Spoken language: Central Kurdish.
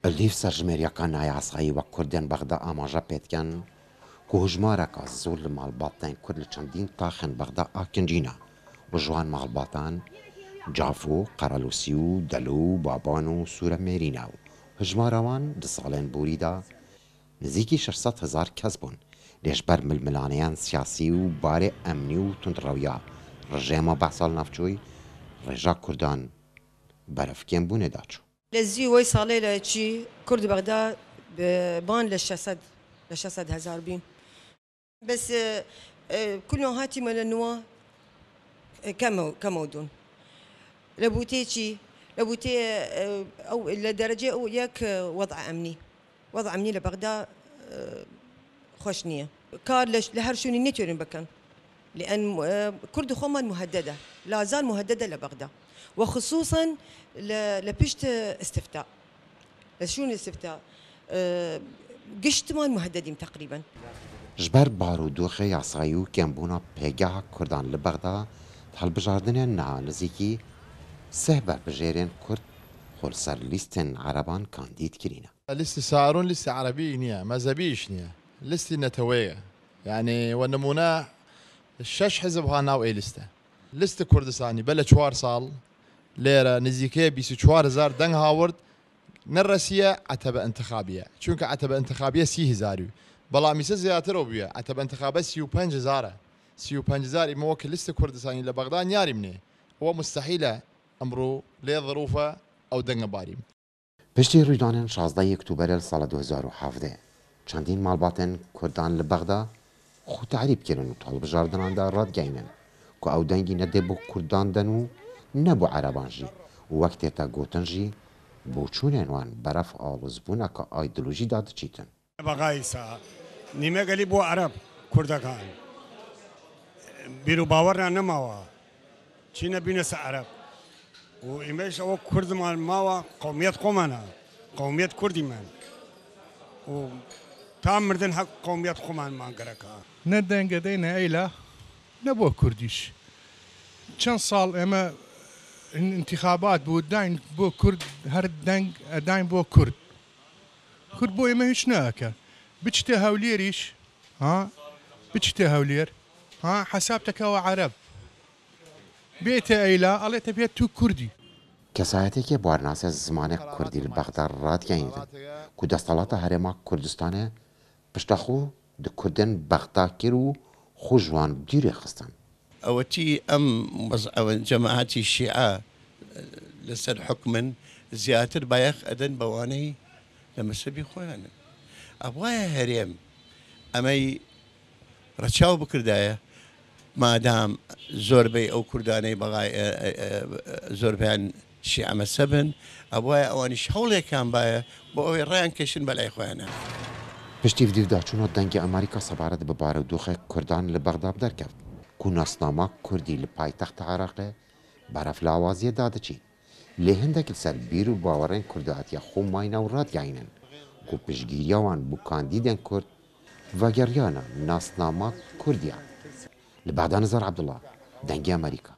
لیف سەرژمێریەکان نایاسایی وەک کوردێن بەغدا ئاماژە پێتکەن ku hejmareka zor li malbatên Kurd li çendîn taxên Bexda akîncîne û ji wan malbatan Cafo, Qeralûsî û Delo û Baban û Sûremêrîne û hejmara wan di salên borî de nizîkî 600,000 kes bûn lê ji ber milmilaneyan siyasî û barê emnî û tundrewiya rejêma behsal navçûyî rêja Kurdan berevkên bûnê da çû. لزي وي صالي لشي كرد بغداد بان لشسد هزار بين بس كل هاتي مال النوا كمودون لبوتي شي لبوتي او لدرجه او ياك وضع امني لبغداد خوشنيه كار لهرشوني نيتورين بكن لان كرد خوما مهدده لا زال مهدده لبغداد وخصوصا لبشت استفتاء شو الاستفتاء قشتمان مهددين تقريبا ji ber barûdûxê yasayî û kêmbûna pêgeha Kurdan li Bexda helbijartinên niha nizîkî seh berbijêrên Kurd xwe li ser lîstên Ereban kandîd kirîne. لستي سارون لستي عربي نيا مذهبيش نيا لستي نتوية يعني ونمونا الشش حزب هانا اي لستة كردستاني بلا 4 صال ليرة نزيكي بيسو 4,000 دنگ هاورد نرسية عتبة انتخابية چونك عتبة انتخابية 30,000 بلا ميسا زياتر بيا عتبة انتخابية 35,000 موكل لستة كردستاني لبغداد نياري مني هو مستحيلة امرو لي ظروفه او دنگ باريم. پشتی رویدانên 16 اکتوبرê li sala 2017 çendîn malbatên Kurdan li Bexda xwe tehrîb kirin û hilbijartinan de radgehînin ku ew dengî nedê bo Kurdan den û ne bo Ereban jî û wek tête gotin jî boçûnên wan beref alozbûneka aydolojî da diçîtin. بغايسا نيمه قالي بو عرب كردكان بيرو باورنا نماوا چينا بينس عرب وإيماش أو كرد مال ماوا قومية قومنا قومية كردي من و تامردن حق قومية قومان ما قركا ندن قدينا إيلا نبو كرديش كان صال إما انتخابات بو داين بو كرد هر دنگ داين بو كرد كرد بو إما هيش ناكا بتشتي هاوليريش ها بتشتي هاولير ها حسابتك هو عرب بيت ايلا الله تبيت تو كردي کەسایەتێکی بوارناسە زمانێک کوردی li Bexda radgehîndin ku desthilatê Herêma Kurdistanê piştexwe di Kurdên Bexda kir û xwe ji wan dîrê xistin. أوتي أو جماعات الشيعة لسر حكما زياتر بايخ أدن بواني لما سبي خوان أبوايا هريم أمي رتشاو بكردايا ما دام زوربي أو كرداني بغاي زوربيان شيعة مسبن أبوايا أواني شحولي كان بايا بوي ريان كشن بلاي خوانا پشتی vdivdaçûna dengê Amerîka sebaret bi barûdûxê Kurdan li Bexda derkevt ku nasnama Kurdî li paytexta Iraqê beref li awaziyê da diçî lê hindek li ser bîr û bawerên Kurdî hatiye xwe mayne û radgehînin ku piştgiriya wan bû kandîdên Kurd vegeriyana nasnama Kurdiya li Bexda Nizar Ebdullah dengê Amerîka.